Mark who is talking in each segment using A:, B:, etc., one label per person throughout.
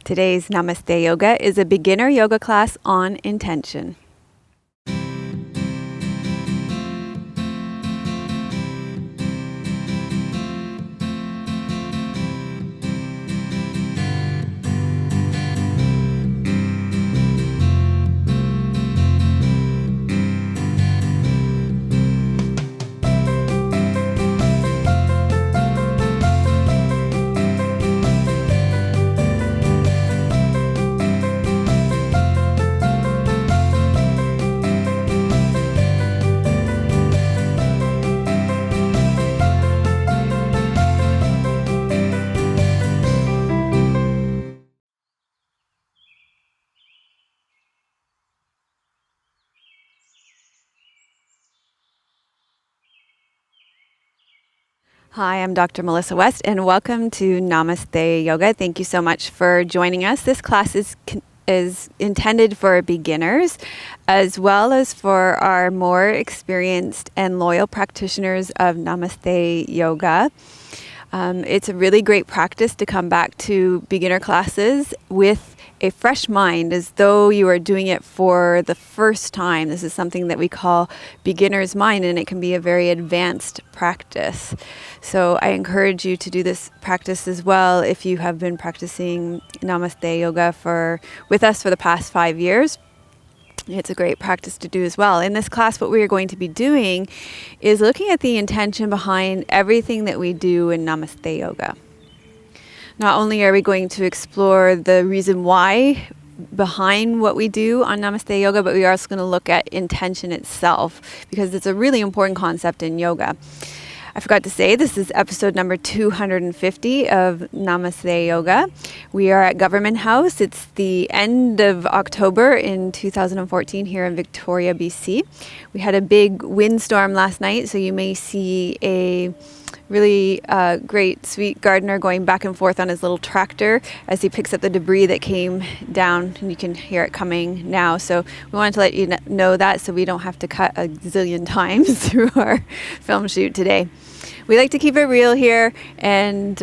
A: Today's Namaste Yoga is a beginner yoga class on intention. Hi, I'm Dr. Melissa West, and welcome to Namaste Yoga. Thank you so much for joining us. This class is intended for beginners, as well as for our more experienced and loyal practitioners of Namaste Yoga. It's a really great practice to come back to beginner classes with a fresh mind, as though you are doing it for the first time. This is something that we call beginner's mind, and it can be a very advanced practice. So I encourage you to do this practice as well if you have been practicing Namaste Yoga with us for the past 5 years. It's a great practice to do as well. In this class, what we are going to be doing is looking at the intention behind everything that we do in Namaste Yoga. Not only are we going to explore the reason why behind what we do on Namaste Yoga, but we are also going to look at intention itself, because it's a really important concept in yoga. I forgot to say, this is episode number 250 of Namaste Yoga. We are at Government House. It's the end of October in 2014 here in Victoria, BC. We had a big windstorm last night, so you may see a really great, sweet gardener going back and forth on his little tractor as he picks up the debris that came down, and you can hear it coming now. So we wanted to let you know that, so we don't have to cut a zillion times through our film shoot today. We like to keep it real here and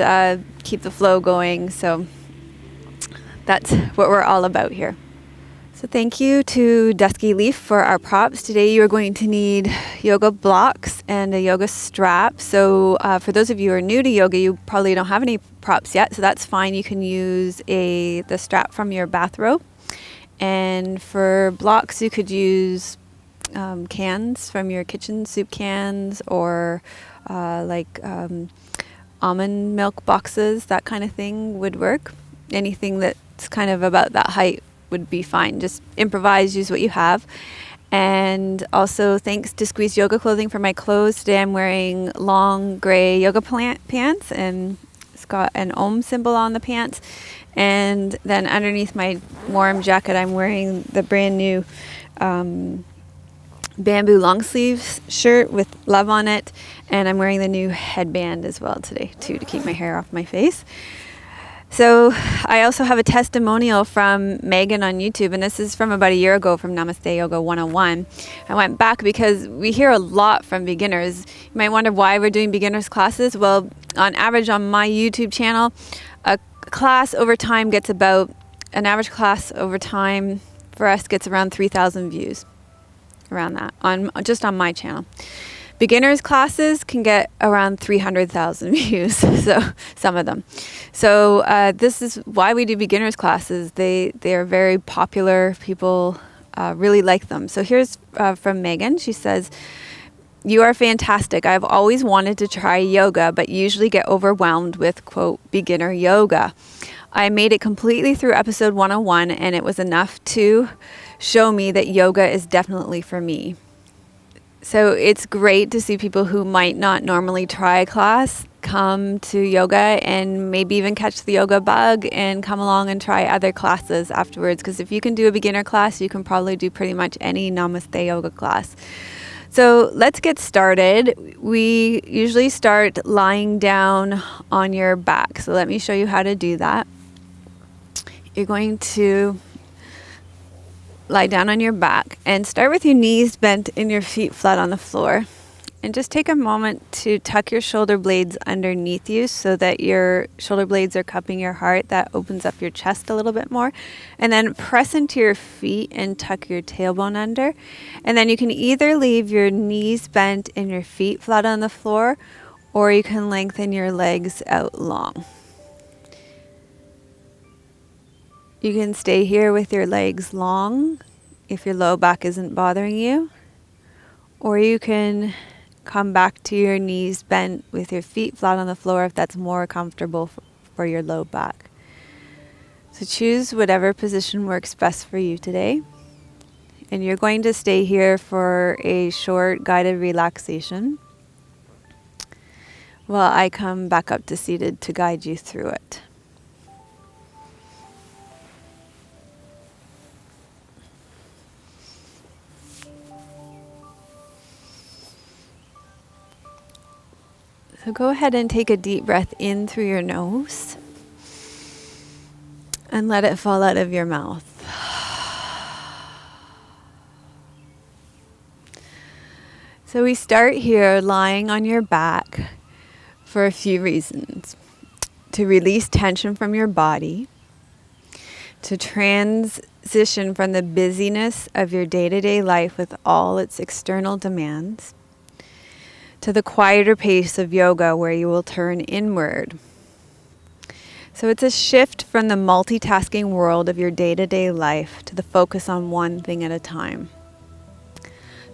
A: keep the flow going, so that's what we're all about here. So thank you to Dusky Leaf for our props. Today you are going to need yoga blocks and a yoga strap. So for those of you who are new to yoga, you probably don't have any props yet, so that's fine. You can use the strap from your bathrobe. And for blocks, you could use cans from your kitchen, soup cans, or almond milk boxes, that kind of thing would work. Anything that's kind of about that height would be fine. Just improvise, use what you have. And also thanks to Squeeze Yoga Clothing for my clothes. Today I'm wearing long gray yoga pants, and it's got an Om symbol on the pants. And then underneath my warm jacket, I'm wearing the brand new bamboo long sleeves shirt with love on it. And I'm wearing the new headband as well today too, to keep my hair off my face. So I also have a testimonial from Megan on YouTube, and this is from about a year ago from Namaste Yoga 101. I went back because we hear a lot from beginners. You might wonder why we're doing beginners classes. Well, on average on my YouTube channel, an average class over time for us gets around 3,000 views, around that, just on my channel. Beginners classes can get around 300,000 views, so some of them. So this is why we do beginners classes. They are very popular. People really like them. So here's from Megan. She says, "You are fantastic. I've always wanted to try yoga, but usually get overwhelmed with, quote, beginner yoga. I made it completely through episode 101, and it was enough to show me that yoga is definitely for me." So it's great to see people who might not normally try a class come to yoga and maybe even catch the yoga bug and come along and try other classes afterwards. Because if you can do a beginner class, you can probably do pretty much any Namaste Yoga class. So let's get started. We usually start lying down on your back. So let me show you how to do that. You're going to lie down on your back and start with your knees bent and your feet flat on the floor. And just take a moment to tuck your shoulder blades underneath you so that your shoulder blades are cupping your heart. That opens up your chest a little bit more. And then press into your feet and tuck your tailbone under. And then you can either leave your knees bent and your feet flat on the floor, or you can lengthen your legs out long. You can stay here with your legs long if your low back isn't bothering you, or you can come back to your knees bent with your feet flat on the floor if that's more comfortable for your low back. So choose whatever position works best for you today. And you're going to stay here for a short guided relaxation while I come back up to seated to guide you through it. So go ahead and take a deep breath in through your nose and let it fall out of your mouth. So we start here lying on your back for a few reasons. To release tension from your body, to transition from the busyness of your day-to-day life with all its external demands, to the quieter pace of yoga where you will turn inward. So it's a shift from the multitasking world of your day-to-day life to the focus on one thing at a time.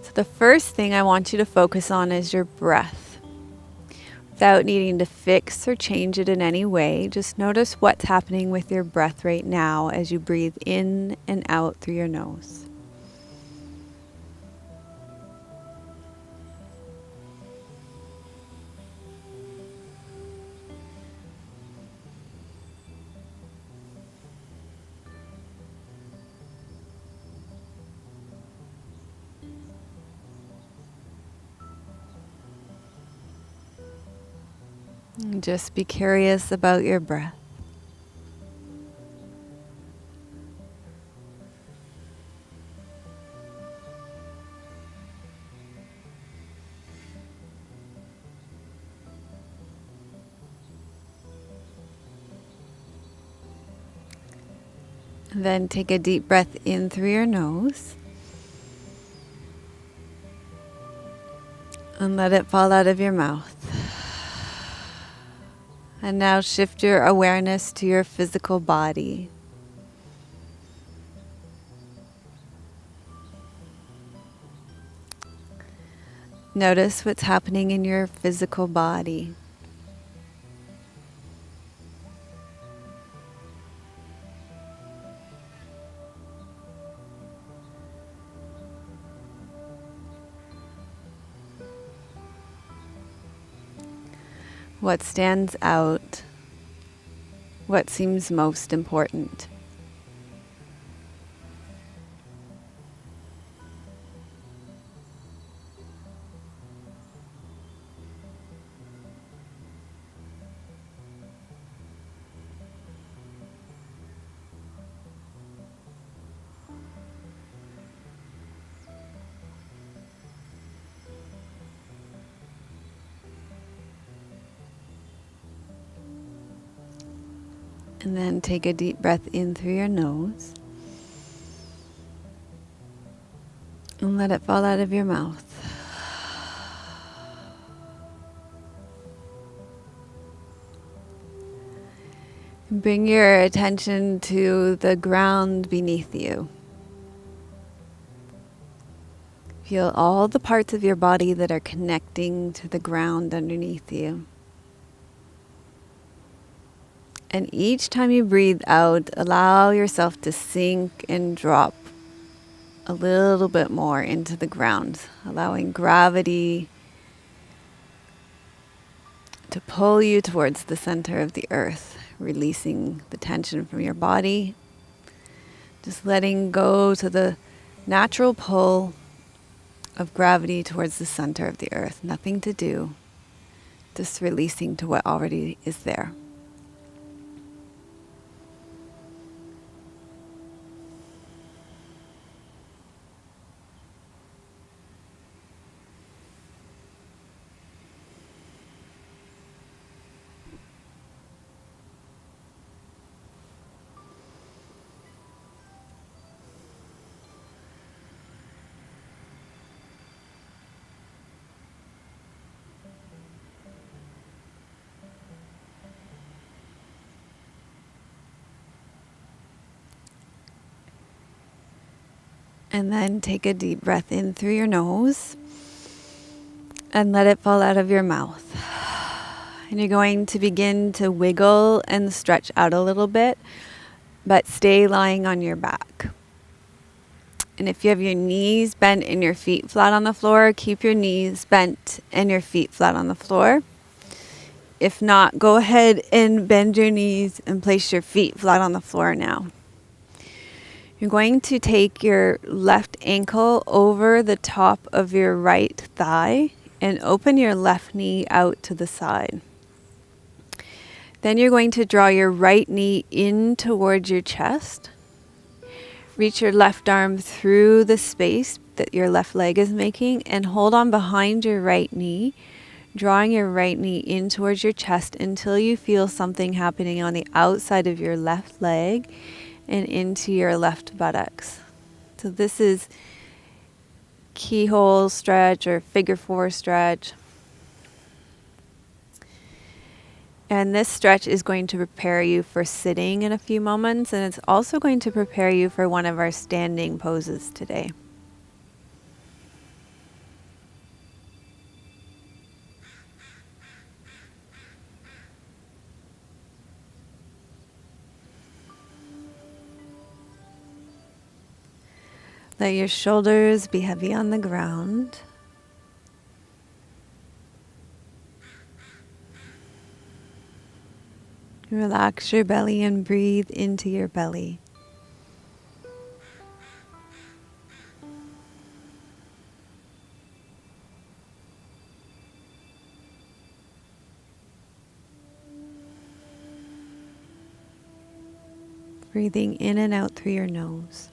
A: So the first thing I want you to focus on is your breath. Without needing to fix or change it in any way, just notice what's happening with your breath right now as you breathe in and out through your nose. And just be curious about your breath. And then take a deep breath in through your nose and let it fall out of your mouth. And now shift your awareness to your physical body. Notice what's happening in your physical body. What stands out? What seems most important? And then take a deep breath in through your nose. And let it fall out of your mouth. And bring your attention to the ground beneath you. Feel all the parts of your body that are connecting to the ground underneath you. And each time you breathe out, allow yourself to sink and drop a little bit more into the ground, allowing gravity to pull you towards the center of the earth, releasing the tension from your body, just letting go to the natural pull of gravity towards the center of the earth. Nothing to do, just releasing to what already is there. And then take a deep breath in through your nose and let it fall out of your mouth. And you're going to begin to wiggle and stretch out a little bit, but stay lying on your back. And if you have your knees bent and your feet flat on the floor, keep your knees bent and your feet flat on the floor. If not, go ahead and bend your knees and place your feet flat on the floor now. You're going to take your left ankle over the top of your right thigh and open your left knee out to the side. Then you're going to draw your right knee in towards your chest. Reach your left arm through the space that your left leg is making and hold on behind your right knee, drawing your right knee in towards your chest until you feel something happening on the outside of your left leg and into your left buttocks. So this is keyhole stretch or figure four stretch. And this stretch is going to prepare you for sitting in a few moments, and it's also going to prepare you for one of our standing poses today. Let your shoulders be heavy on the ground. Relax your belly and breathe into your belly. Breathing in and out through your nose.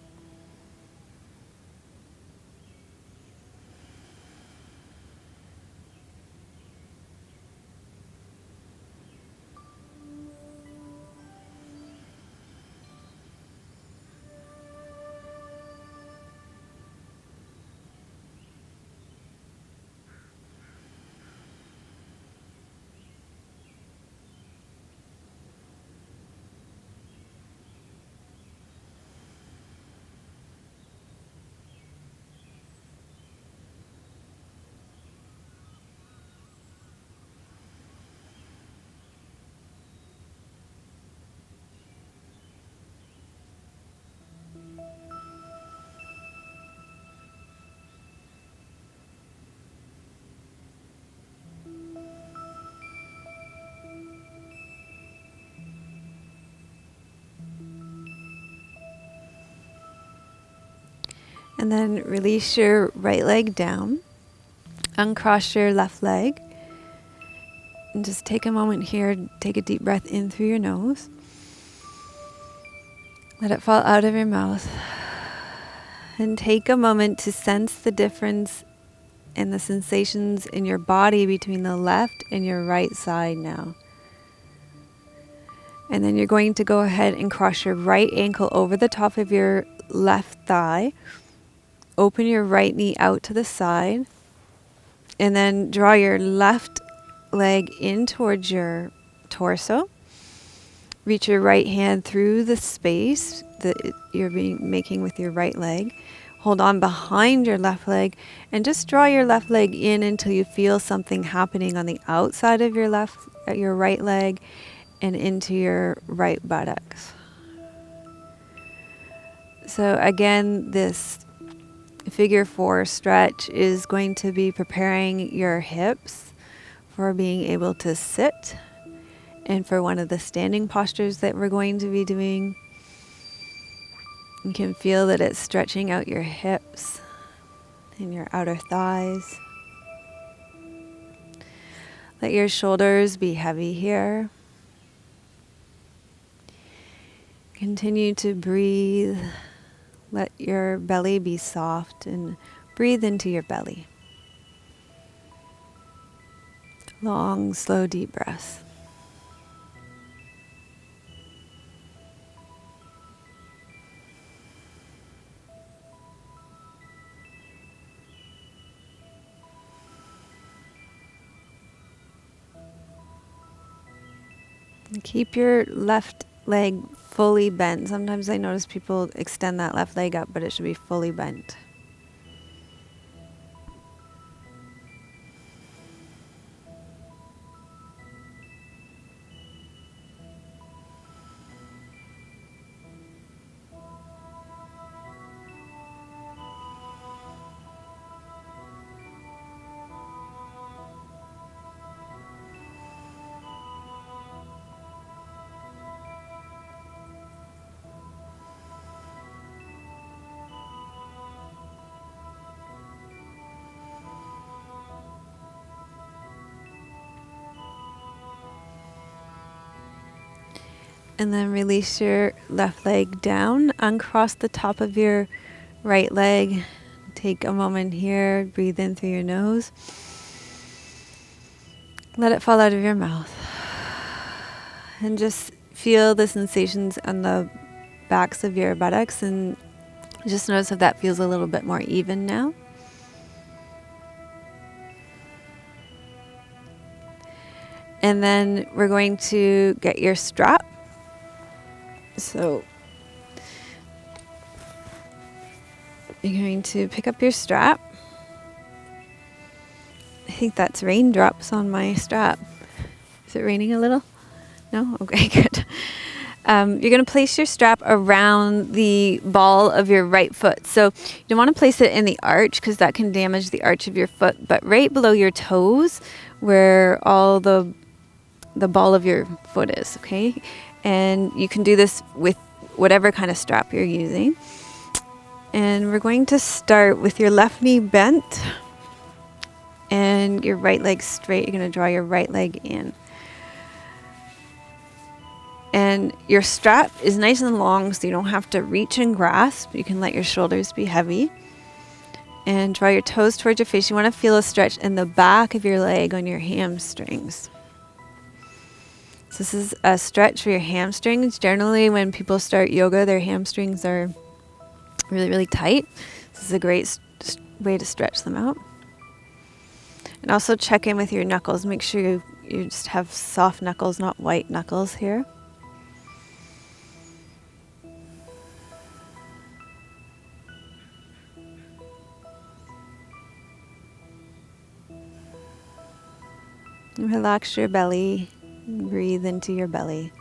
A: And then release your right leg down. Uncross your left leg. And just take a moment here, take a deep breath in through your nose. Let it fall out of your mouth. And take a moment to sense the difference in the sensations in your body between the left and your right side now. And then you're going to go ahead and cross your right ankle over the top of your left thigh. Open your right knee out to the side. And then draw your left leg in towards your torso. Reach your right hand through the space that you're making with your right leg. Hold on behind your left leg and just draw your left leg in until you feel something happening on the outside of your right leg and into your right buttocks. So again, this figure four stretch is going to be preparing your hips for being able to sit and for one of the standing postures that we're going to be doing. You can feel that it's stretching out your hips and your outer thighs. Let your shoulders be heavy here. Continue to breathe. Let your belly be soft and breathe into your belly. Long, slow, deep breaths. And keep your left leg fully bent. Sometimes I notice people extend that left leg up, but it should be fully bent. And then release your left leg down, uncross the top of your right leg. Take a moment here, breathe in through your nose. Let it fall out of your mouth. And just feel the sensations on the backs of your buttocks, and just notice if that feels a little bit more even now. And then we're going to get your strap. So you're going to pick up your strap. I think that's raindrops on my strap. Is it raining a little? No? Okay, good. You're going to place your strap around the ball of your right foot. So you don't want to place it in the arch because that can damage the arch of your foot, but right below your toes where all the ball of your foot is, okay? And you can do this with whatever kind of strap you're using. And we're going to start with your left knee bent and your right leg straight. You're going to draw your right leg in. And your strap is nice and long, so you don't have to reach and grasp. You can let your shoulders be heavy. And draw your toes towards your face. You want to feel a stretch in the back of your leg on your hamstrings. So this is a stretch for your hamstrings. Generally, when people start yoga, their hamstrings are really, really tight. This is a great way to stretch them out. And also check in with your knuckles. Make sure you just have soft knuckles, not white knuckles here. And relax your belly. Breathe into your belly.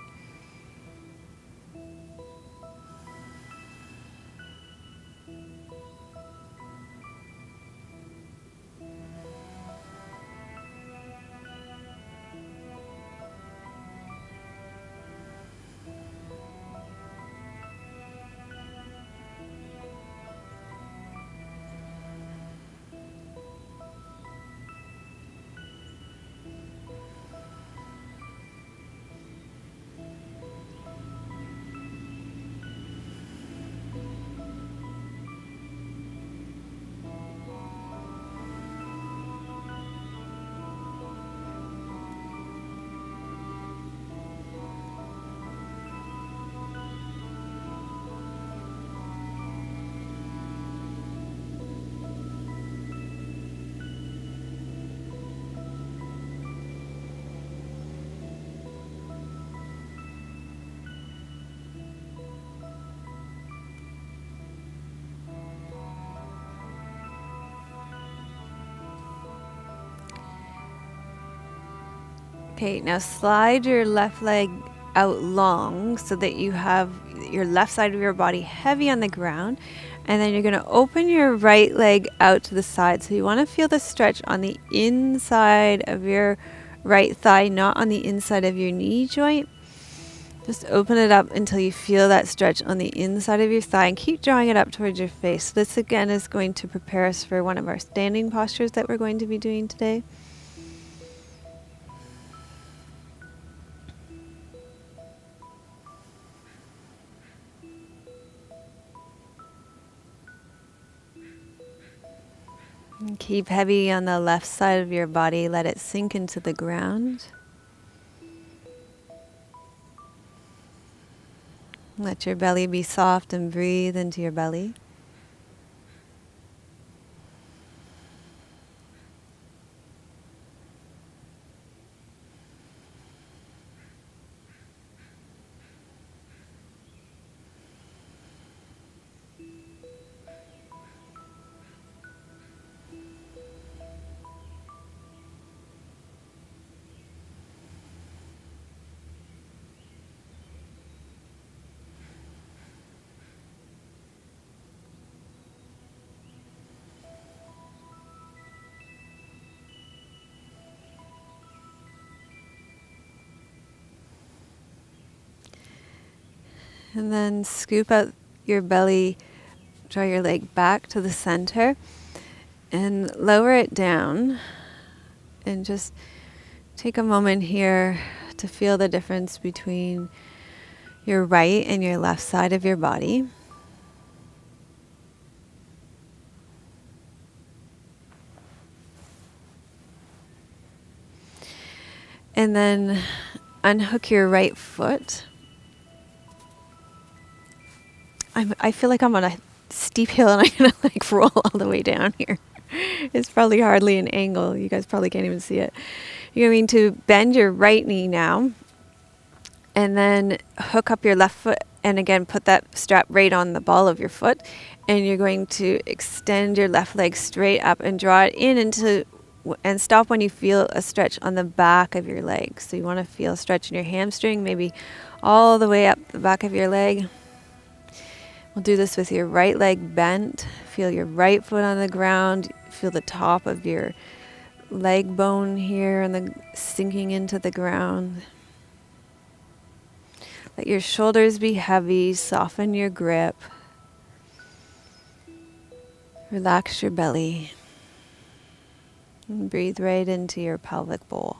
A: Okay, now slide your left leg out long so that you have your left side of your body heavy on the ground. And then you're going to open your right leg out to the side. So you want to feel the stretch on the inside of your right thigh, not on the inside of your knee joint. Just open it up until you feel that stretch on the inside of your thigh, and keep drawing it up towards your face. So this again is going to prepare us for one of our standing postures that we're going to be doing today. And keep heavy on the left side of your body. Let it sink into the ground. Let your belly be soft and breathe into your belly. And then scoop out your belly, draw your leg back to the center, and lower it down. And just take a moment here to feel the difference between your right and your left side of your body. And then unhook your right foot. I feel like I'm on a steep hill and I'm going to like roll all the way down here. It's probably hardly an angle. You guys probably can't even see it. You're going to bend your right knee now. And then hook up your left foot. And again, put that strap right on the ball of your foot. And you're going to extend your left leg straight up and draw it in and stop when you feel a stretch on the back of your leg. So you want to feel a stretch in your hamstring, maybe all the way up the back of your leg. We'll do this with your right leg bent. Feel your right foot on the ground. Feel the top of your leg bone here and sinking into the ground. Let your shoulders be heavy. Soften your grip. Relax your belly. And breathe right into your pelvic bowl.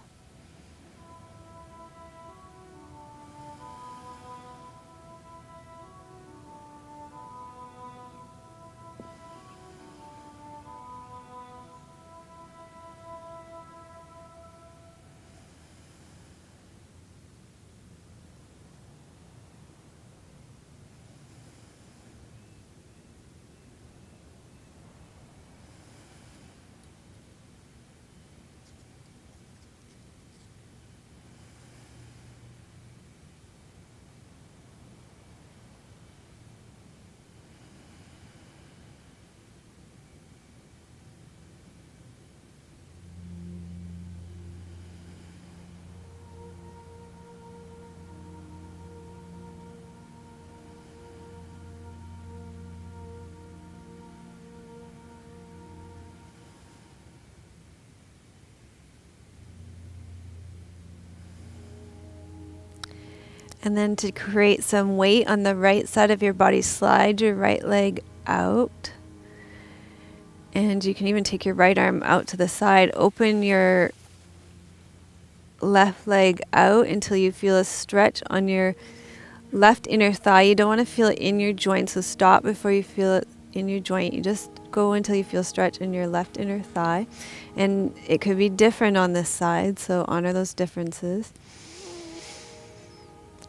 A: And then to create some weight on the right side of your body, slide your right leg out. And you can even take your right arm out to the side. Open your left leg out until you feel a stretch on your left inner thigh. You don't want to feel it in your joint, so stop before you feel it in your joint. You just go until you feel stretch in your left inner thigh. And it could be different on this side, so honor those differences.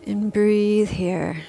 A: And breathe here.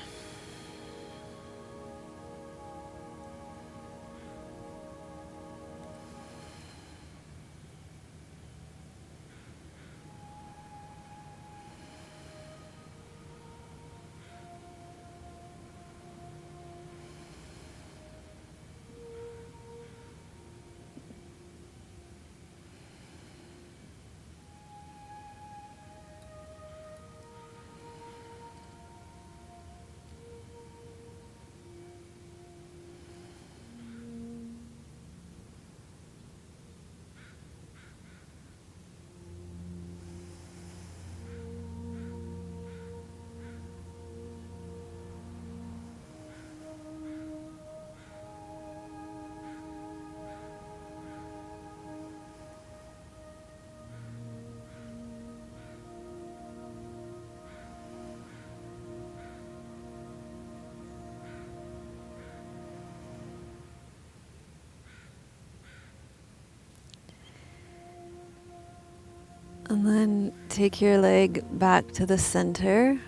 A: And then take your leg back to the center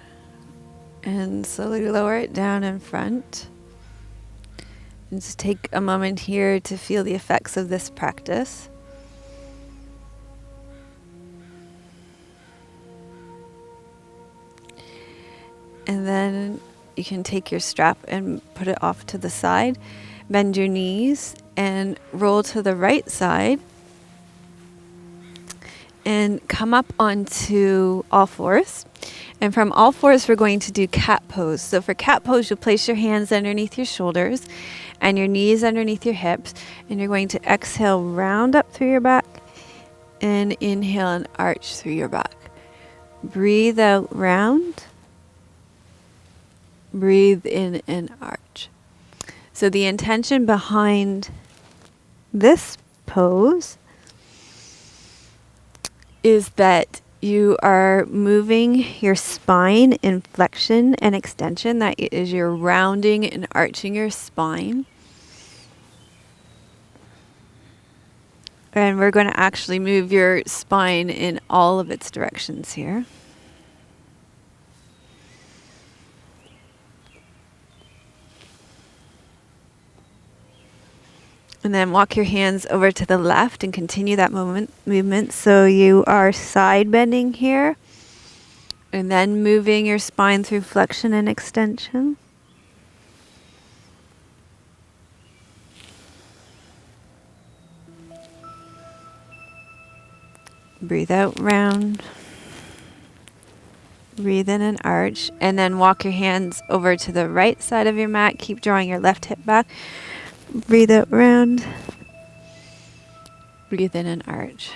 A: and slowly lower it down in front. And just take a moment here to feel the effects of this practice. And then you can take your strap and put it off to the side. Bend your knees and roll to the right side. And come up onto all fours. And from all fours, we're going to do cat pose. So for cat pose, you'll place your hands underneath your shoulders and your knees underneath your hips. And you're going to exhale, round up through your back, and inhale and arch through your back. Breathe out, round. Breathe in and arch. So the intention behind this pose is that you are moving your spine in flexion and extension. That is, you're rounding and arching your spine. And we're going to actually move your spine in all of its directions here. And then walk your hands over to the left and continue that movement. So you are side bending here. And then moving your spine through flexion and extension. Breathe out, round. Breathe in and arch. And then walk your hands over to the right side of your mat. Keep drawing your left hip back. Breathe out, round. Breathe in and arch.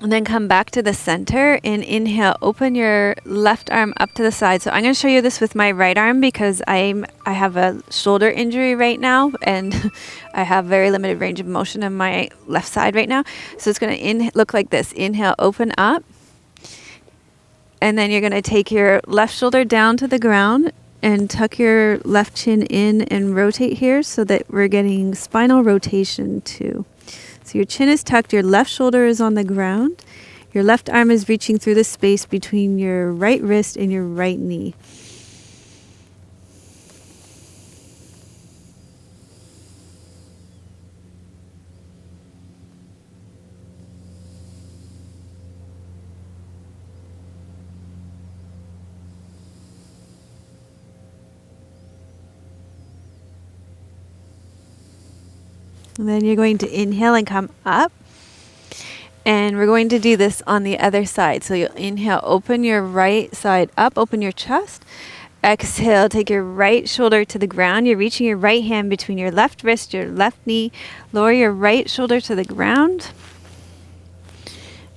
A: And then come back to the center and inhale, open your left arm up to the side. So I'm going to show you this with my right arm because I have a shoulder injury right now and I have very limited range of motion in my left side right now. So it's going to look like this. Inhale, open up. And then you're going to take your left shoulder down to the ground and tuck your left chin in and rotate here so that we're getting spinal rotation too. So your chin is tucked, your left shoulder is on the ground, your left arm is reaching through the space between your right wrist and your right knee. And then you're going to inhale and come up. And we're going to do this on the other side. So you'll inhale, open your right side up, open your chest. Exhale, take your right shoulder to the ground. You're reaching your right hand between your left wrist, your left knee. Lower your right shoulder to the ground.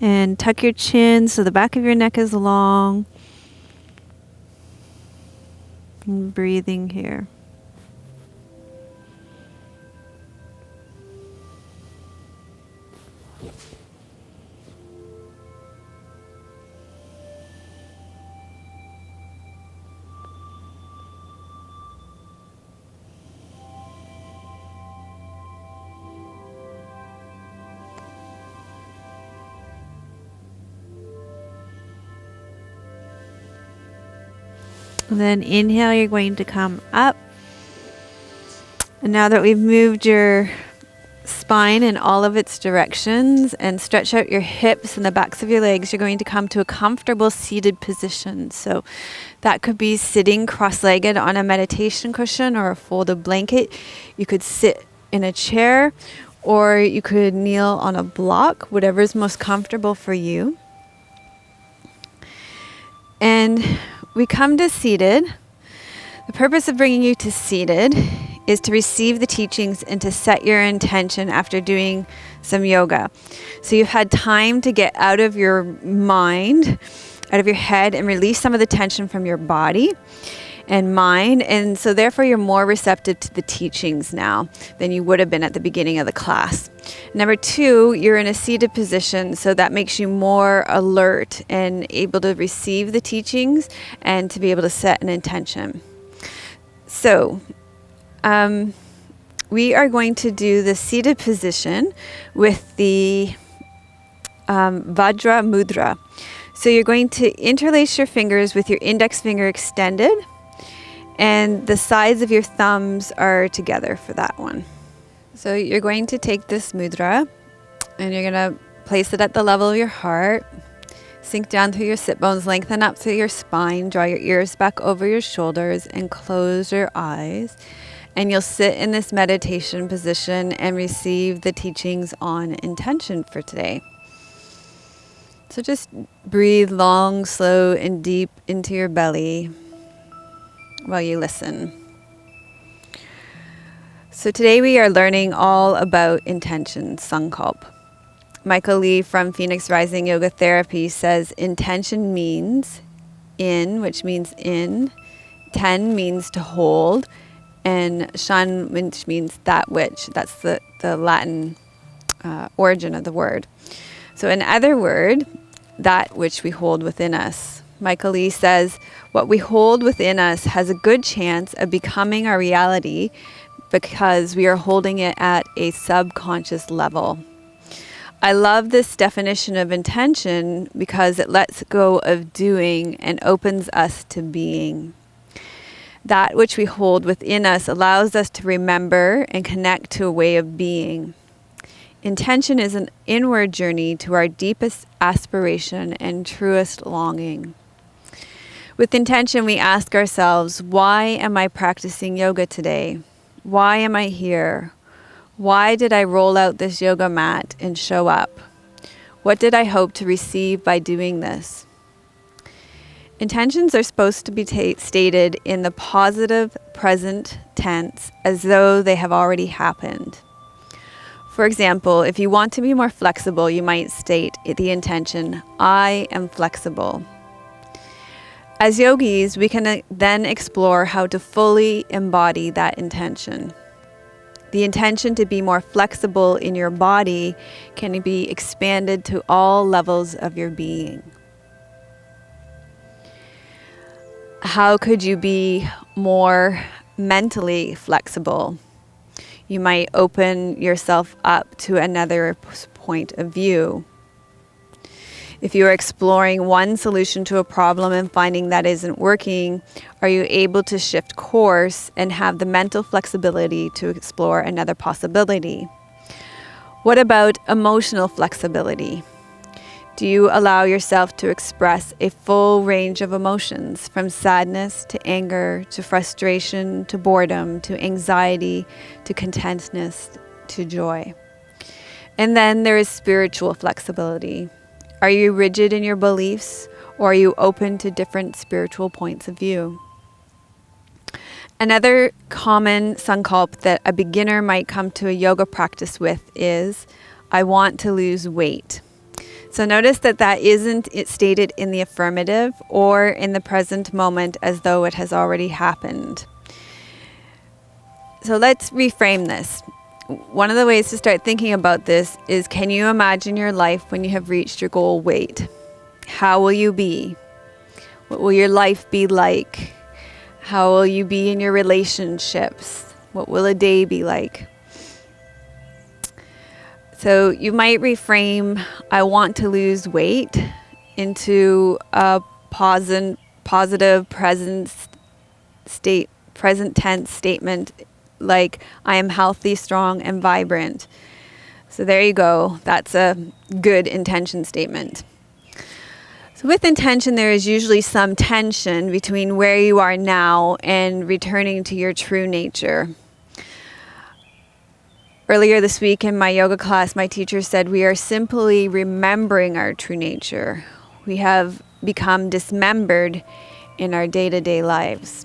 A: And tuck your chin so the back of your neck is long. And breathing here. And then inhale, you're going to come up. And now that we've moved your spine in all of its directions and stretch out your hips and the backs of your legs, you're going to come to a comfortable seated position. So that could be sitting cross-legged on a meditation cushion or a folded blanket. You could sit in a chair or you could kneel on a block, whatever is most comfortable for you. And we come to seated. The purpose of bringing you to seated is to receive the teachings and to set your intention after doing some yoga. So you've had time to get out of your mind, out of your head, and release some of the tension from your body and mind. And so therefore you're more receptive to the teachings now than you would have been at the beginning of the class. Number two, you're in a seated position, so that makes you more alert and able to receive the teachings and to be able to set an intention. So we are going to do the seated position with the Vajra Mudra. So you're going to interlace your fingers with your index finger extended, and the sides of your thumbs are together for that one. So you're going to take this mudra and you're going to place it at the level of your heart. Sink down through your sit bones, lengthen up through your spine, draw your ears back over your shoulders and close your eyes. And you'll sit in this meditation position and receive the teachings on intention for today. So just breathe long, slow, and deep into your belly while you listen. So today we are learning all about intention, sankalpa. Michael Lee from Phoenix Rising Yoga Therapy says intention means in, which means in, ten means to hold, and shan, which means that which. That's the Latin origin of the word. So in other words, that which we hold within us. Michael Lee says, what we hold within us has a good chance of becoming our reality because we are holding it at a subconscious level. I love this definition of intention because it lets go of doing and opens us to being. That which we hold within us allows us to remember and connect to a way of being. Intention is an inward journey to our deepest aspiration and truest longing. With intention, we ask ourselves, why am I practicing yoga today? Why am I here? Why did I roll out this yoga mat and show up? What did I hope to receive by doing this? Intentions are supposed to be stated in the positive present tense as though they have already happened. For example, if you want to be more flexible, you might state the intention, I am flexible. As yogis, we can then explore how to fully embody that intention. The intention to be more flexible in your body can be expanded to all levels of your being. How could you be more mentally flexible? You might open yourself up to another point of view. If you are exploring one solution to a problem and finding that isn't working, are you able to shift course and have the mental flexibility to explore another possibility? What about emotional flexibility? Do you allow yourself to express a full range of emotions, from sadness to anger to frustration to boredom to anxiety to contentness to joy? And then there is spiritual flexibility. Are you rigid in your beliefs, or are you open to different spiritual points of view? Another common sankalpa that a beginner might come to a yoga practice with is, I want to lose weight. So notice that isn't stated in the affirmative or in the present moment as though it has already happened. So let's reframe this. One of the ways to start thinking about this is, can you imagine your life when you have reached your goal weight? How will you be? What will your life be like? How will you be in your relationships? What will a day be like? So you might reframe, I want to lose weight, into a positive present tense statement like, I am healthy, strong, and vibrant. So there you go. That's a good intention statement. So with intention, there is usually some tension between where you are now and returning to your true nature. Earlier this week in my yoga class, my teacher said we are simply remembering our true nature. We have become dismembered in our day-to-day lives.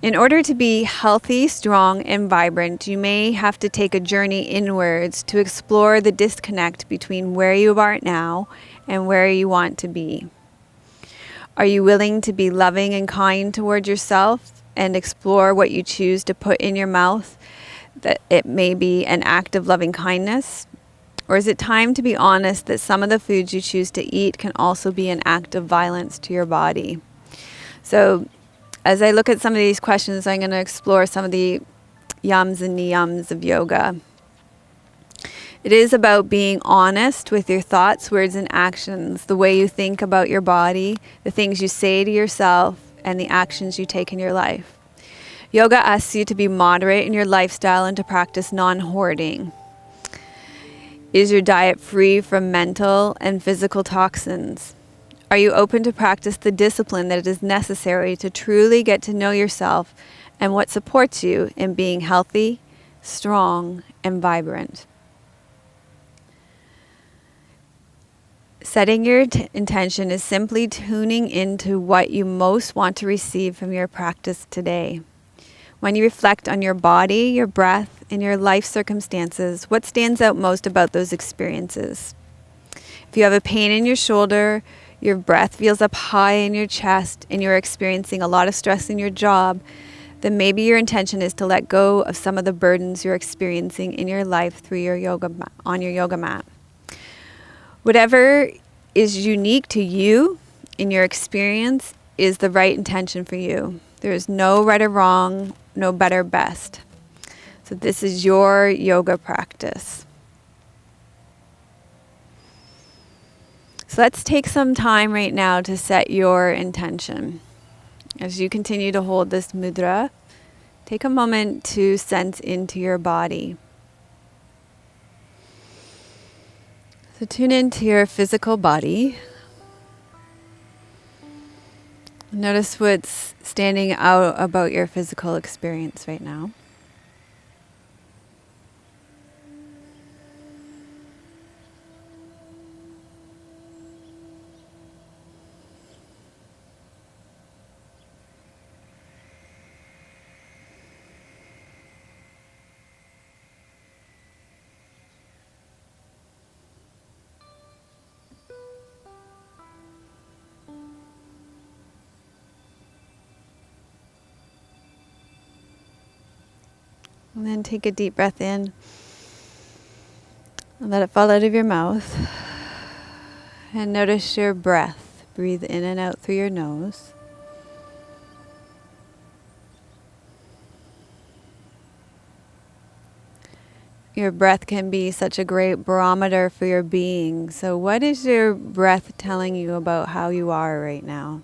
A: In order to be healthy, strong, and vibrant, you may have to take a journey inwards to explore the disconnect between where you are now and where you want to be. Are you willing to be loving and kind toward yourself and explore what you choose to put in your mouth, that it may be an act of loving kindness? Or is it time to be honest that some of the foods you choose to eat can also be an act of violence to your body? So as I look at some of these questions, I'm going to explore some of the yams and niyams of yoga. It is about being honest with your thoughts, words, and actions, the way you think about your body, the things you say to yourself, and the actions you take in your life. Yoga asks you to be moderate in your lifestyle and to practice non-hoarding. Is your diet free from mental and physical toxins? Are you open to practice the discipline that is necessary to truly get to know yourself and what supports you in being healthy, strong, and vibrant? Setting your intention is simply tuning into what you most want to receive from your practice today. When you reflect on your body, your breath, and your life circumstances, what stands out most about those experiences? If you have a pain in your shoulder, your breath feels up high in your chest, and you're experiencing a lot of stress in your job, then maybe your intention is to let go of some of the burdens you're experiencing in your life through your yoga on your yoga mat. Whatever is unique to you in your experience is the right intention for you. There is no right or wrong, no better, best. So this is your yoga practice. So let's take some time right now to set your intention. As you continue to hold this mudra, take a moment to sense into your body. So tune into your physical body. Notice what's standing out about your physical experience right now. And then take a deep breath in and let it fall out of your mouth. And notice your breath. Breathe in and out through your nose. Your breath can be such a great barometer for your being. So what is your breath telling you about how you are right now?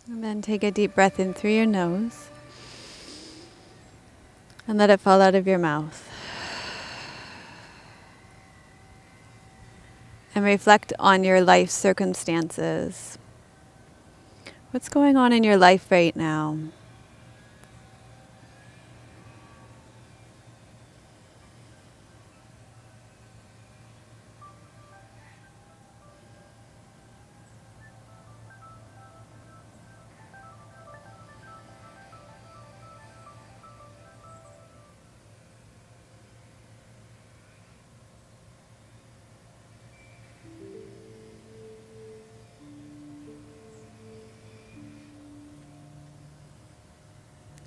A: And then take a deep breath in through your nose and let it fall out of your mouth. And reflect on your life circumstances. What's going on in your life right now?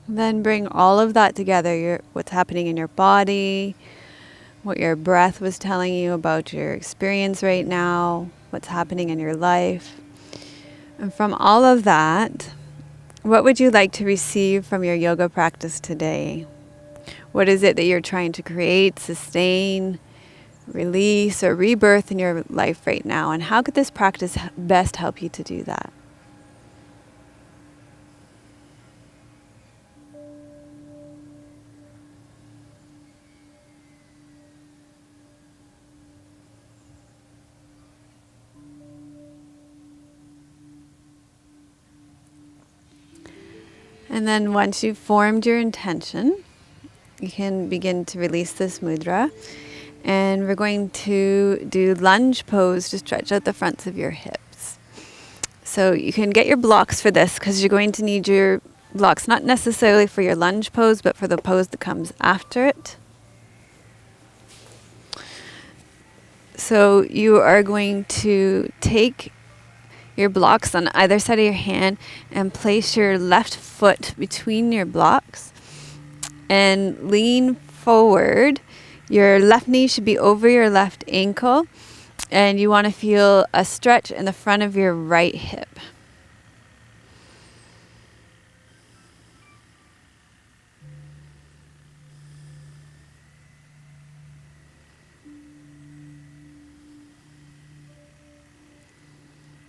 A: Then bring all of that together, what's happening in your body, what your breath was telling you about your experience right now, what's happening in your life. And from all of that, what would you like to receive from your yoga practice today? What is it that you're trying to create, sustain, release, or rebirth in your life right now? And how could this practice best help you to do that? And then once you've formed your intention, you can begin to release this mudra. And we're going to do lunge pose to stretch out the fronts of your hips. So you can get your blocks for this because you're going to need your blocks, not necessarily for your lunge pose, but for the pose that comes after it. So you are going to take your blocks on either side of your hand and place your left foot between your blocks and lean forward. Your left knee should be over your left ankle, and you want to feel a stretch in the front of your right hip.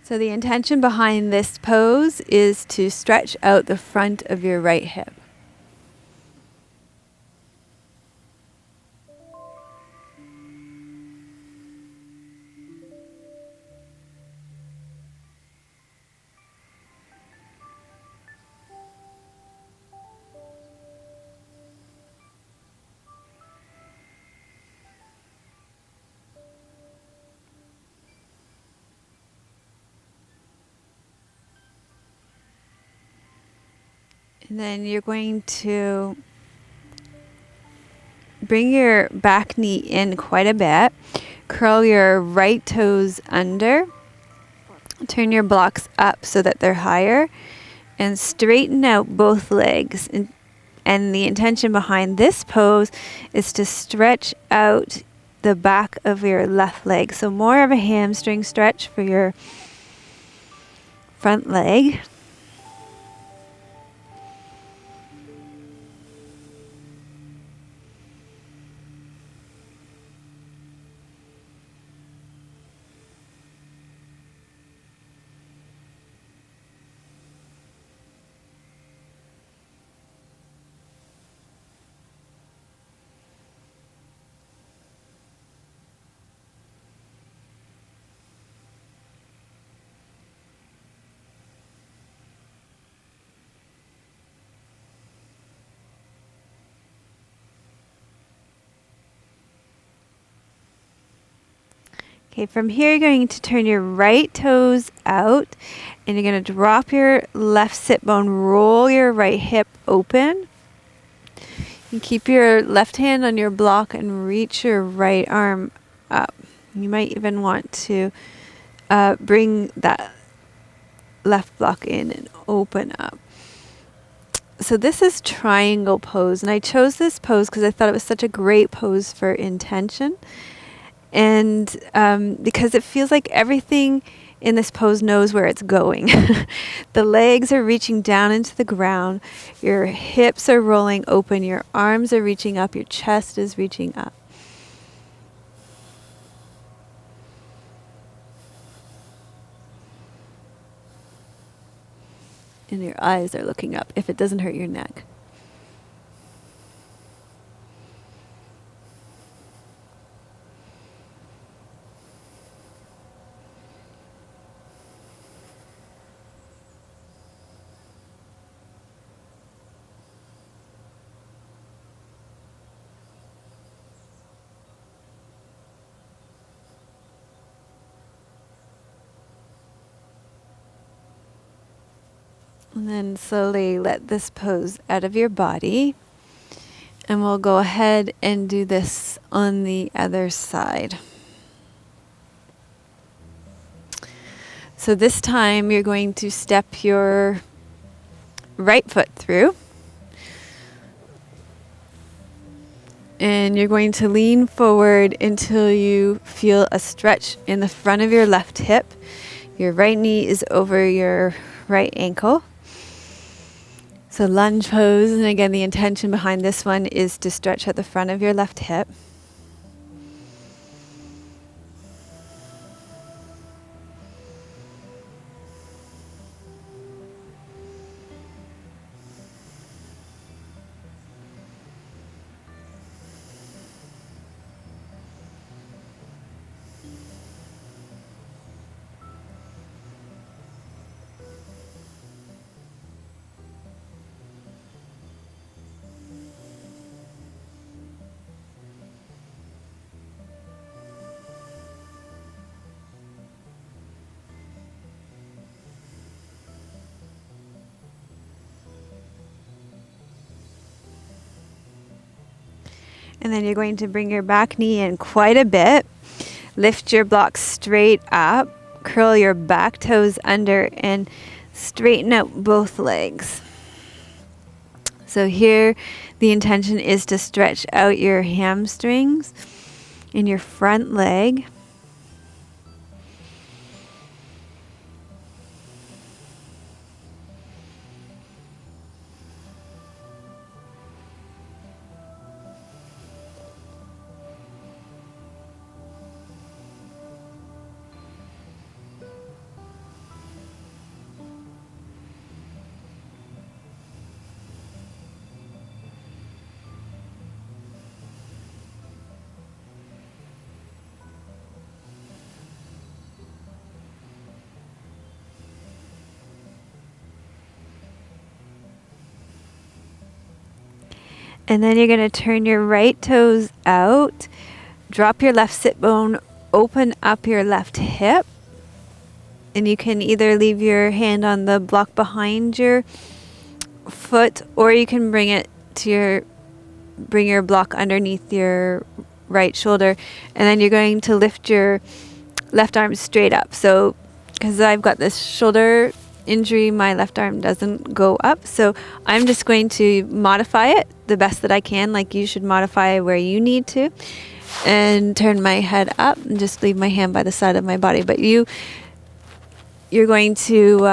A: So the intention behind this pose is to stretch out the front of your right hip. And then you're going to bring your back knee in quite a bit. Curl your right toes under. Turn your blocks up so that they're higher. And straighten out both legs. And the intention behind this pose is to stretch out the back of your left leg. So more of a hamstring stretch for your front leg. Okay, from here you're going to turn your right toes out and you're going to drop your left sit bone, roll your right hip open. You keep your left hand on your block and reach your right arm up. You might even want to bring that left block in and open up. So this is triangle pose, and I chose this pose because I thought it was such a great pose for intention. And because it feels like everything in this pose knows where it's going. The legs are reaching down into the ground. Your hips are rolling open. Your arms are reaching up. Your chest is reaching up. And your eyes are looking up if it doesn't hurt your neck. And then slowly let this pose out of your body. And we'll go ahead and do this on the other side. So this time you're going to step your right foot through. And you're going to lean forward until you feel a stretch in the front of your left hip. Your right knee is over your right ankle. So lunge pose, and again the intention behind this one is to stretch at the front of your left hip. And then you're going to bring your back knee in quite a bit. Lift your blocks straight up. Curl your back toes under and straighten out both legs. So here the intention is to stretch out your hamstrings in your front leg. And then you're going to turn your right toes out, drop your left sit bone, open up your left hip. And you can either leave your hand on the block behind your foot, or you can bring your block underneath your right shoulder. And then you're going to lift your left arm straight up. So, because I've got this shoulder injury, my left arm doesn't go up. So I'm just going to modify it the best that I can, like you should modify where you need to, and turn my head up and just leave my hand by the side of my body. But you're going to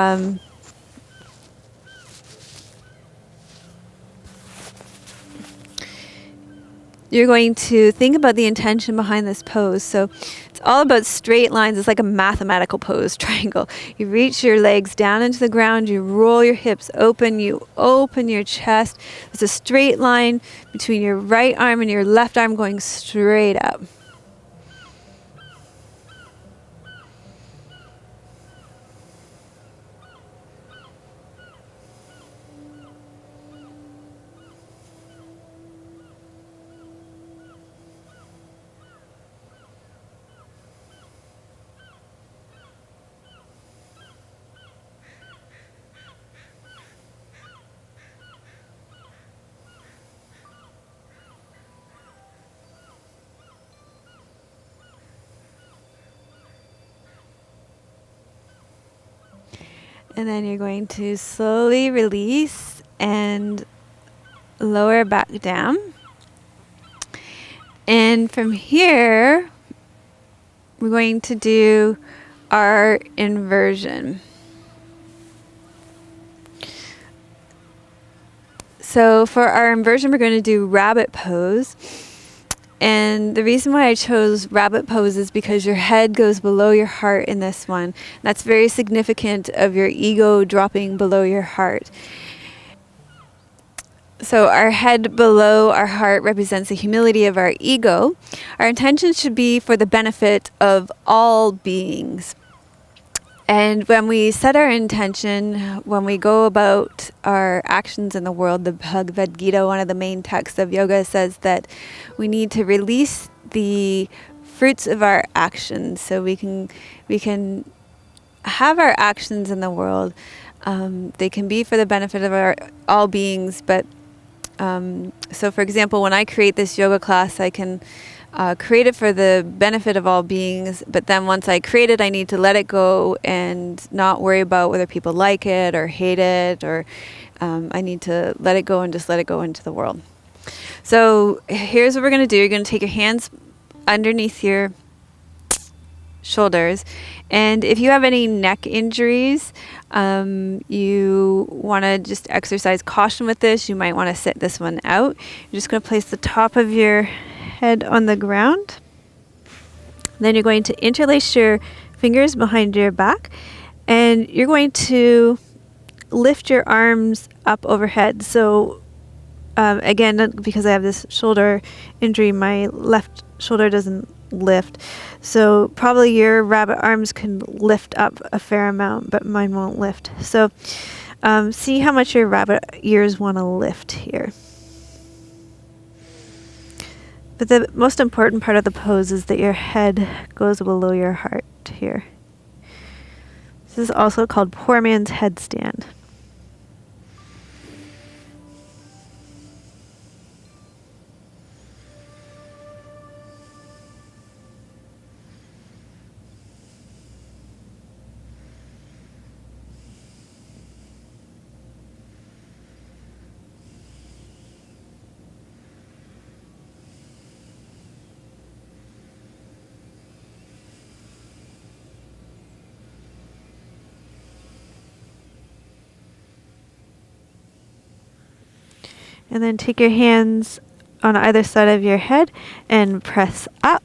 A: think about the intention behind this pose. So it's all about straight lines. It's like a mathematical pose, triangle. You reach your legs down into the ground, you roll your hips open, you open your chest. There's a straight line between your right arm and your left arm going straight up. And then you're going to slowly release and lower back down. And from here, we're going to do our inversion. So for our inversion, we're going to do rabbit pose. And the reason why I chose rabbit pose is because your head goes below your heart in this one. That's very significant of your ego dropping below your heart. So our head below our heart represents the humility of our ego. Our intention should be for the benefit of all beings. And when we set our intention, when we go about our actions in the world, the Bhagavad Gita, one of the main texts of yoga, says that we need to release the fruits of our actions so we can have our actions in the world. They can be for the benefit of all beings, but so for example, when I create this yoga class, I can create it for the benefit of all beings, but then once I create it, I need to let it go and not worry about whether people like it or hate it, or I need to let it go and just let it go into the world. So here's what we're going to do. You're going to take your hands underneath your shoulders, and if you have any neck injuries, you want to just exercise caution with this. You might want to sit this one out. You're just going to place the top of your head on the ground. Then you're going to interlace your fingers behind your back, and you're going to lift your arms up overhead. So again, because I have this shoulder injury, my left shoulder doesn't lift. So probably your rabbit arms can lift up a fair amount, but mine won't lift. So see how much your rabbit ears want to lift here. But the most important part of the pose is that your head goes below your heart here. This is also called poor man's headstand. And then take your hands on either side of your head and press up.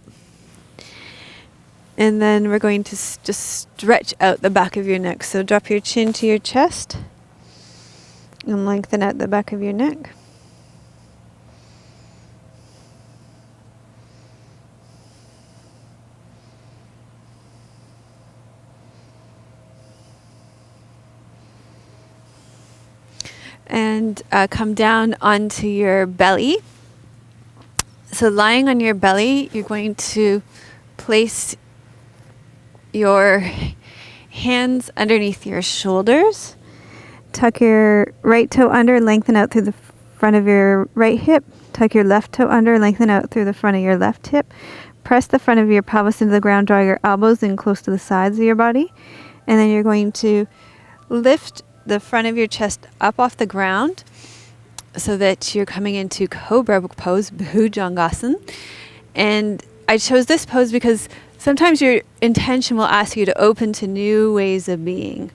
A: And then we're going to just stretch out the back of your neck. So drop your chin to your chest and lengthen out the back of your neck. And come down onto your belly. So lying on your belly, you're going to place your hands underneath your shoulders. Tuck your right toe under, lengthen out through the front of your right hip. Tuck your left toe under, lengthen out through the front of your left hip. Press the front of your pelvis into the ground, draw your elbows in close to the sides of your body. And then you're going to lift the front of your chest up off the ground so that you're coming into cobra pose, Bhujangasana. And I chose this pose because sometimes your intention will ask you to open to new ways of being.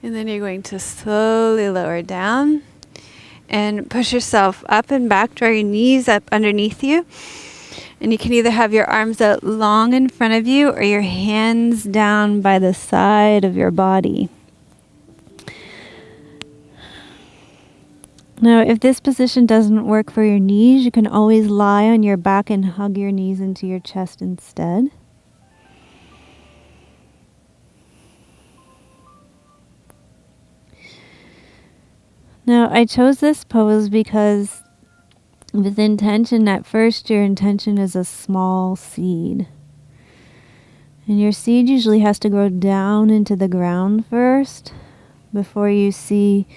A: And then you're going to slowly lower down and push yourself up and back. Draw your knees up underneath you. And you can either have your arms out long in front of you or your hands down by the side of your body. Now, if this position doesn't work for your knees, you can always lie on your back and hug your knees into your chest instead. Now, I chose this pose because with intention, at first your intention is a small seed. And your seed usually has to grow down into the ground first before you see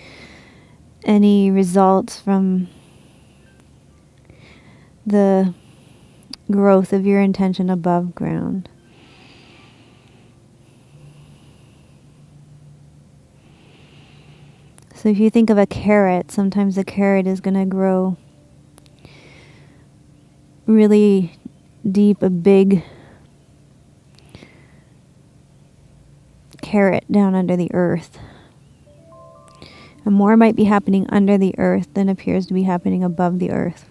A: any results from the growth of your intention above ground. So if you think of a carrot, sometimes the carrot is going to grow really deep, a big carrot down under the earth. And more might be happening under the earth than appears to be happening above the earth.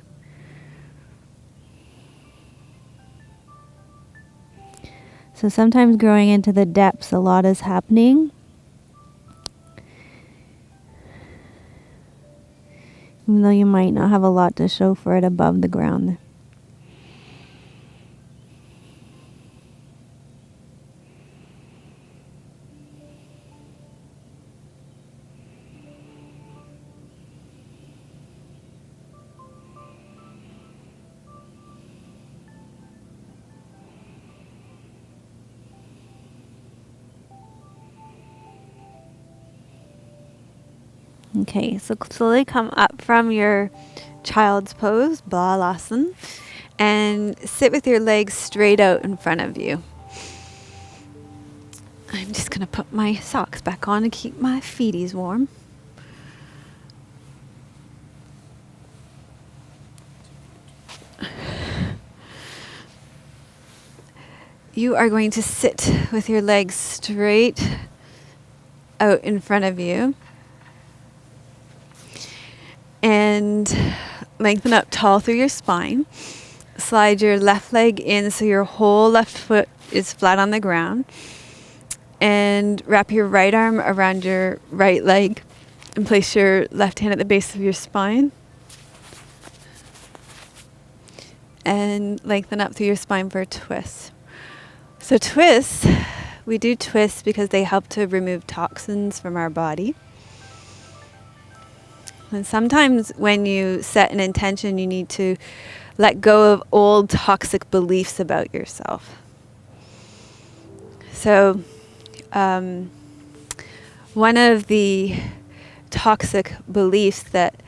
A: So sometimes growing into the depths, a lot is happening. Even though you might not have a lot to show for it above the ground. Okay, so slowly come up from your child's pose, Balasana, and sit with your legs straight out in front of you. I'm just going to put my socks back on to keep my feeties warm. You are going to sit with your legs straight out in front of you. And lengthen up tall through your spine. Slide your left leg in so your whole left foot is flat on the ground. And wrap your right arm around your right leg and place your left hand at the base of your spine. And lengthen up through your spine for a twist. So twists, we do twists because they help to remove toxins from our body. And sometimes when you set an intention, you need to let go of old toxic beliefs about yourself. So one of the toxic beliefs that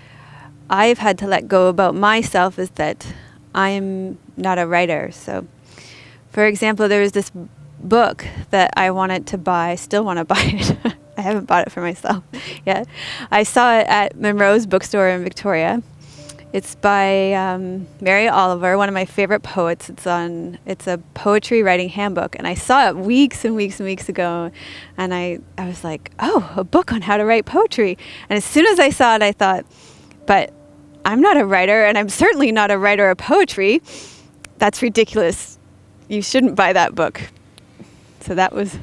A: I've had to let go about myself is that I'm not a writer. So, for example, there was this book that I wanted to buy, still want to buy it. I haven't bought it for myself yet. I saw it at Monroe's bookstore in Victoria. It's by Mary Oliver, one of my favorite poets. It's a poetry writing handbook, and I saw it weeks and weeks and weeks ago, and I was like, oh, a book on how to write poetry. And as soon as I saw it, I thought, but I'm not a writer, and I'm certainly not a writer of poetry. That's ridiculous. You shouldn't buy that book. So that was...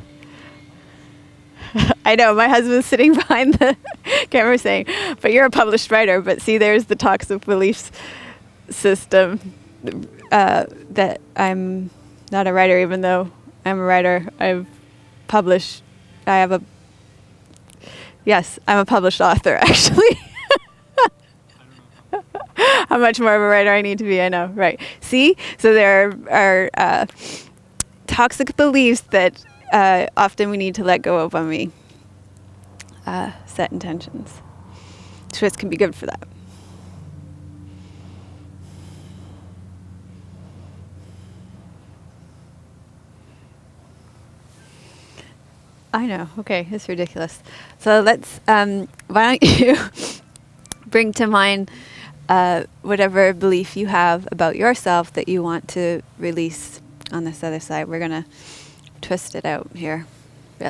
A: I know, my husband's sitting behind the camera saying, but you're a published writer. But see, there's the toxic beliefs system, that I'm not a writer, even though I'm a writer. I'm a published author, actually. How much more of a writer I need to be, I know, right. See, so there are toxic beliefs that often we need to let go of when we set intentions. Twist can be good for that. I know. Okay, it's ridiculous. So let's. Why don't you bring to mind whatever belief you have about yourself that you want to release on this other side. We're gonna twist it out here.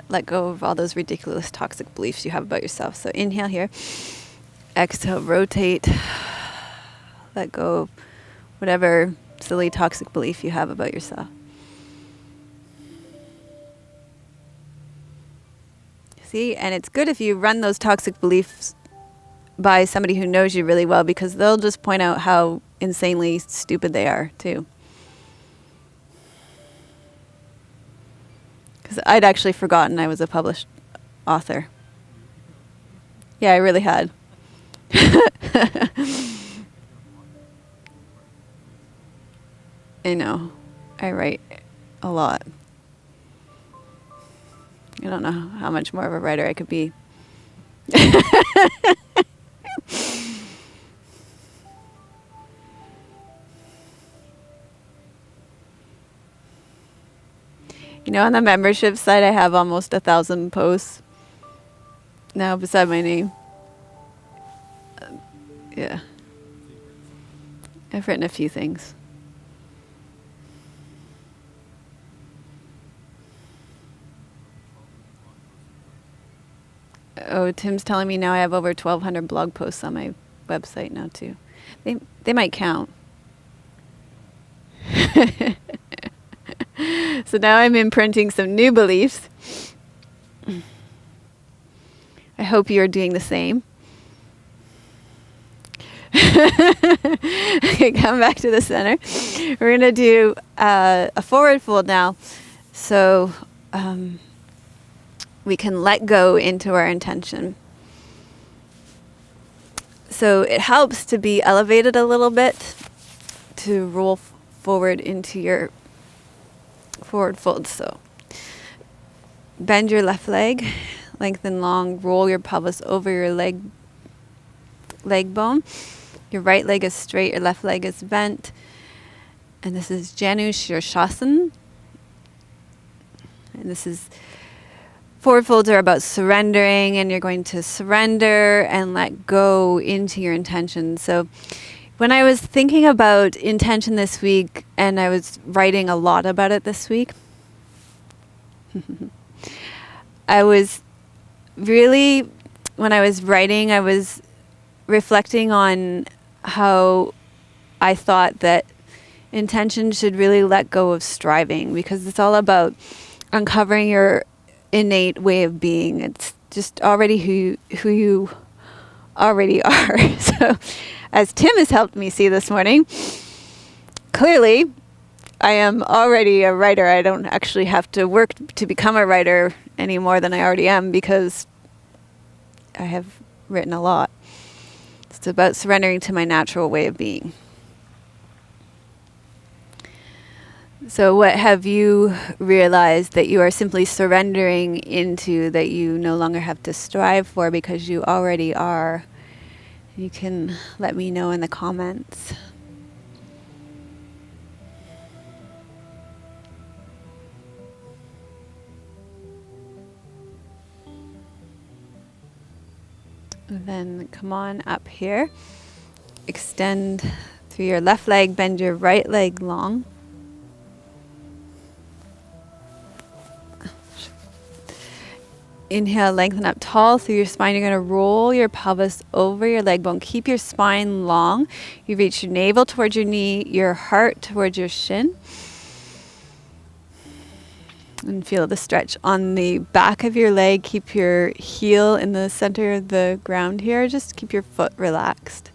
A: Let go of all those ridiculous toxic beliefs you have about yourself. So inhale here. Exhale, rotate. Let go of whatever silly toxic belief you have about yourself. See, and it's good if you run those toxic beliefs by somebody who knows you really well, because they'll just point out how insanely stupid they are too. Because I'd actually forgotten I was a published author. Yeah, I really had. I know. I write a lot. I don't know how much more of a writer I could be. You know, on the membership site, I have almost 1,000 posts now beside my name. Yeah. I've written a few things. Oh, Tim's telling me now I have over 1,200 blog posts on my website now too. They might count. So now I'm imprinting some new beliefs. I hope you're doing the same. Okay, come back to the center. We're going to do a forward fold now. So we can let go into our intention. So it helps to be elevated a little bit, to roll forward into your forward fold. So bend your left leg, lengthen long, roll your pelvis over your leg bone. Your right leg is straight, your left leg is bent. And this is Janu Shirshasana. And this is, forward folds are about surrendering, and you're going to surrender and let go into your intention. So when I was thinking about intention this week, and I was writing a lot about it this week, I was really, when I was writing, I was reflecting on how I thought that intention should really let go of striving, because it's all about uncovering your innate way of being. It's just already who you already are. So as Tim has helped me see this morning, clearly I am already a writer. I don't actually have to work to become a writer any more than I already am, because I have written a lot. It's about surrendering to my natural way of being. So what have you realized that you are simply surrendering into, that you no longer have to strive for, because you already are? You can let me know in the comments. And then come on up here. Extend through your left leg, bend your right leg long. Inhale, lengthen up tall through your spine. You're going to roll your pelvis over your leg bone. Keep your spine long. You reach your navel towards your knee, your heart towards your shin. And feel the stretch on the back of your leg. Keep your heel in the center of the ground here. Just keep your foot relaxed.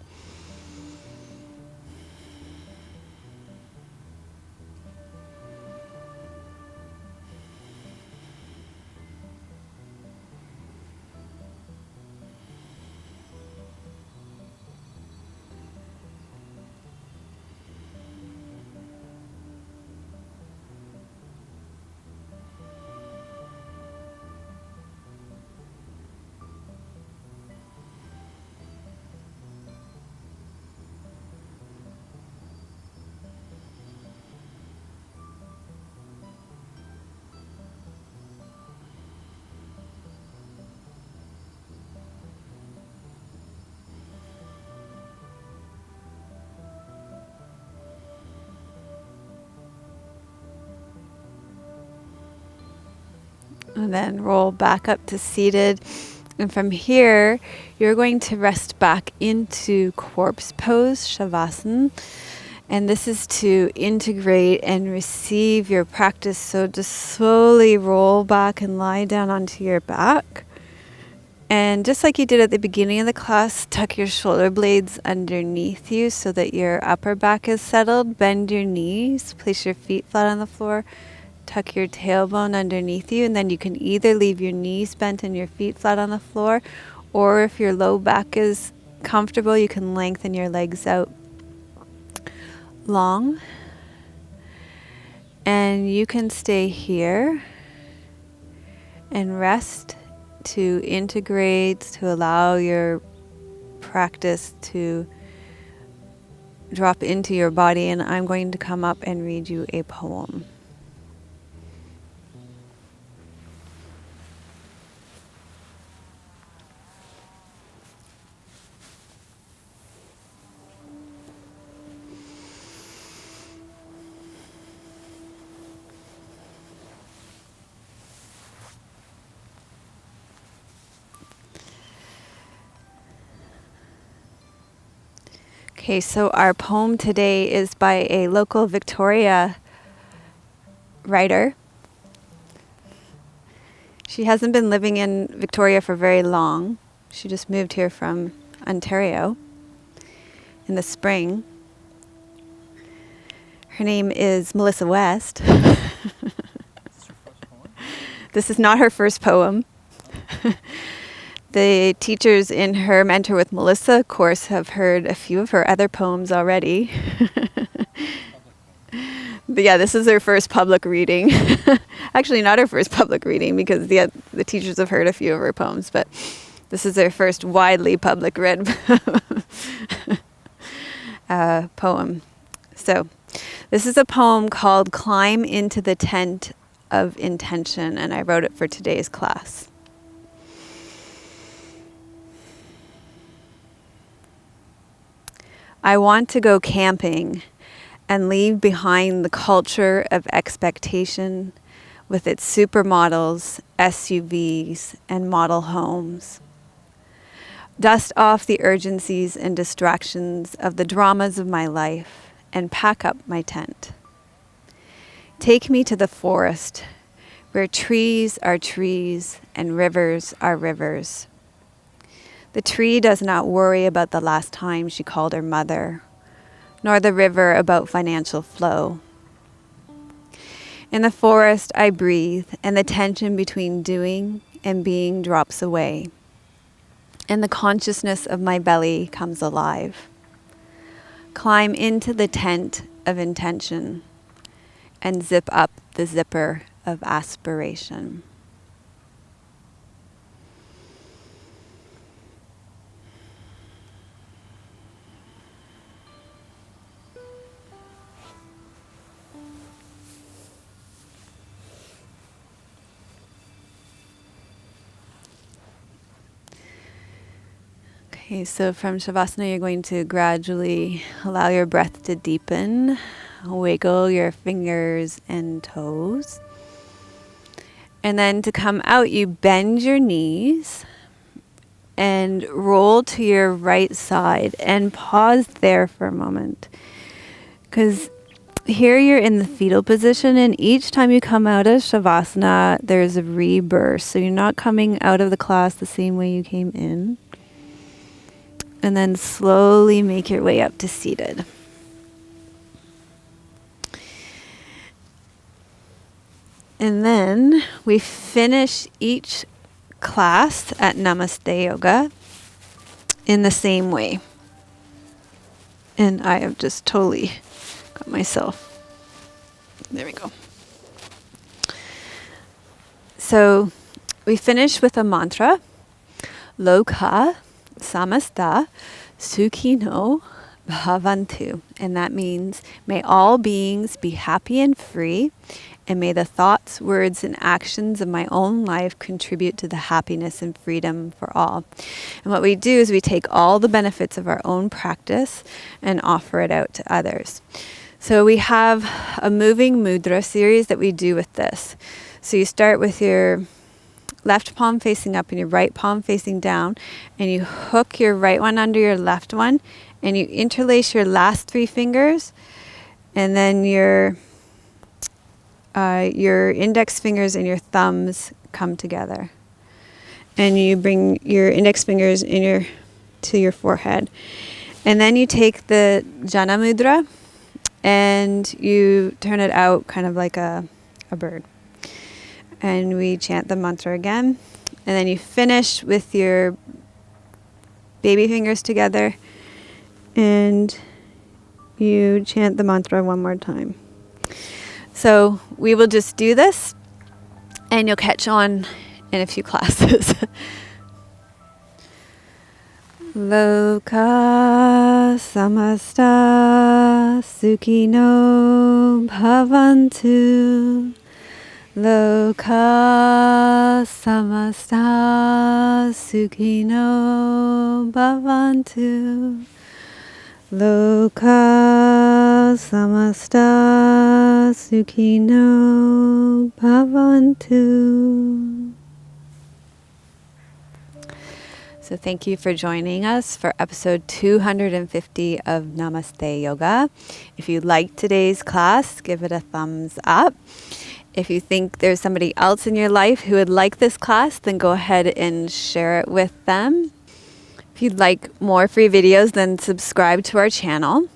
A: And then roll back up to seated. And from here, you're going to rest back into corpse pose, savasana. And this is to integrate and receive your practice. So just slowly roll back and lie down onto your back. And just like you did at the beginning of the class, tuck your shoulder blades underneath you so that your upper back is settled. Bend your knees, place your feet flat on the floor. Tuck your tailbone underneath you, and then you can either leave your knees bent and your feet flat on the floor, or if your low back is comfortable, you can lengthen your legs out long. And you can stay here and rest to integrate, to allow your practice to drop into your body. And I'm going to come up and read you a poem. Okay, so our poem today is by a local Victoria writer. She hasn't been living in Victoria for very long. She just moved here from Ontario in the spring. Her name is Melissa West. This is not her first poem. The teachers in her Mentor with Melissa course have heard a few of her other poems already. But yeah, this is her first public reading. Actually, not her first public reading because the teachers have heard a few of her poems, but this is her first widely public read poem. So this is a poem called Climb into the Tent of Intention, and I wrote it for today's class. I want to go camping and leave behind the culture of expectation with its supermodels, SUVs, and model homes. Dust off the urgencies and distractions of the dramas of my life and pack up my tent. Take me to the forest where trees are trees and rivers are rivers. The tree does not worry about the last time she called her mother, nor the river about financial flow. In the forest I breathe, and the tension between doing and being drops away, and the consciousness of my belly comes alive. Climb into the tent of intention and zip up the zipper of aspiration. Okay, so from Shavasana, you're going to gradually allow your breath to deepen. Wiggle your fingers and toes. And then to come out, you bend your knees and roll to your right side and pause there for a moment. Because here you're in the fetal position, and each time you come out of Shavasana, there's a rebirth. So you're not coming out of the class the same way you came in. And then slowly make your way up to seated. And then we finish each class at Namaste Yoga in the same way. And I have just totally got myself. There we go. So we finish with a mantra. Loka samasta sukhino bhavantu. And that means, may all beings be happy and free, and may the thoughts, words, and actions of my own life contribute to the happiness and freedom for all. And what we do is we take all the benefits of our own practice and offer it out to others. So we have a moving mudra series that we do with this. So you start with your left palm facing up and your right palm facing down, and you hook your right one under your left one, and you interlace your last 3 fingers, and then your index fingers and your thumbs come together. And you bring your index fingers to your forehead. And then you take the Jana Mudra and you turn it out kind of like a bird. And we chant the mantra again. And then you finish with your baby fingers together and you chant the mantra one more time. So we will just do this and you'll catch on in a few classes. Loka samasta sukhino bhavantu. Loka samasta sukhino bhavantu. Loka samasta sukhino bhavantu. So thank you for joining us for episode 250 of Namaste Yoga. If you liked today's class, give it a thumbs up. If you think there's somebody else in your life who would like this class, then go ahead and share it with them. If you'd like more free videos, then subscribe to our channel.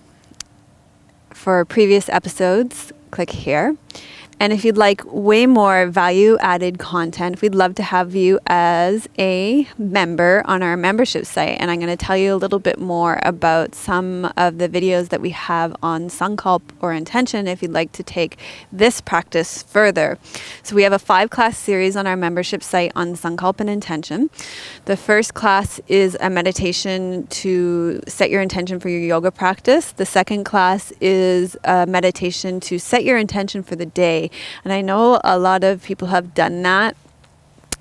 A: For previous episodes, click here. And if you'd like way more value-added content, we'd love to have you as a member on our membership site. And I'm going to tell you a little bit more about some of the videos that we have on sankalpa or intention if you'd like to take this practice further. So we have a 5-class series on our membership site on sankalpa and intention. The first class is a meditation to set your intention for your yoga practice. The second class is a meditation to set your intention for the day. And I know a lot of people have done that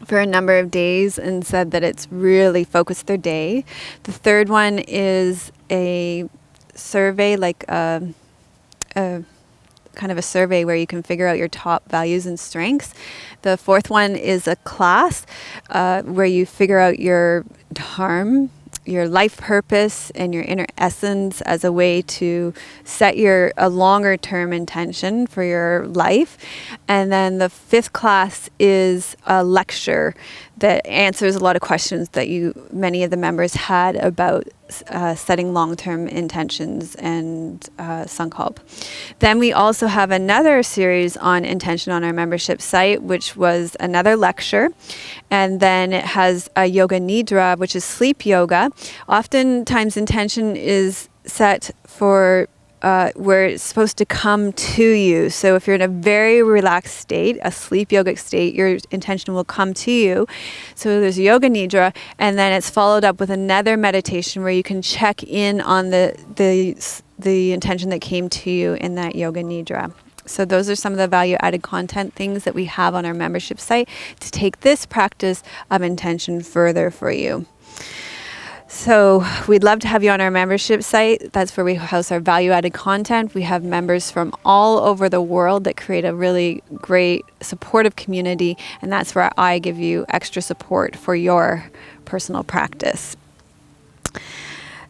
A: for a number of days and said that it's really focused their day. The third one is a survey, like a kind of a survey where you can figure out your top values and strengths. The fourth one is a class where you figure out your dharma, your life purpose, and your inner essence as a way to set a longer term intention for your life. And then the 5th class is a lecture that answers a lot of questions that many of the members had about setting long-term intentions and sankalpa. Then we also have another series on intention on our membership site, which was another lecture. And then it has a yoga nidra, which is sleep yoga. Oftentimes intention is set for where it's supposed to come to you. So if you're in a very relaxed state, a sleep yogic state, your intention will come to you. So there's yoga nidra, and then it's followed up with another meditation where you can check in on the intention that came to you in that yoga nidra. So those are some of the value-added content things that we have on our membership site to take this practice of intention further for you. So we'd love to have you on our membership site. That's where we house our value-added content. We have members from all over the world that create a really great supportive community, and that's where I give you extra support for your personal practice.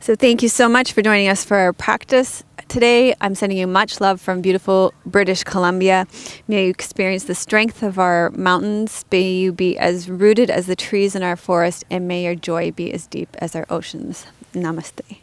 A: So thank you so much for joining us for our practice today. I'm sending you much love from beautiful British Columbia. May you experience the strength of our mountains. May you be as rooted as the trees in our forest, and may your joy be as deep as our oceans. Namaste.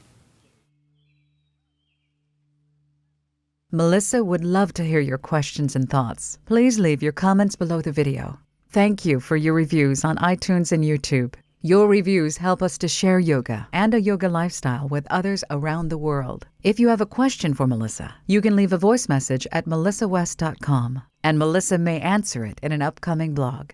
B: Melissa would love to hear your questions and thoughts. Please leave your comments below the video. Thank you for your reviews on iTunes and YouTube. Your reviews help us to share yoga and a yoga lifestyle with others around the world. If you have a question for Melissa, you can leave a voice message at melissawest.com, and Melissa may answer it in an upcoming blog.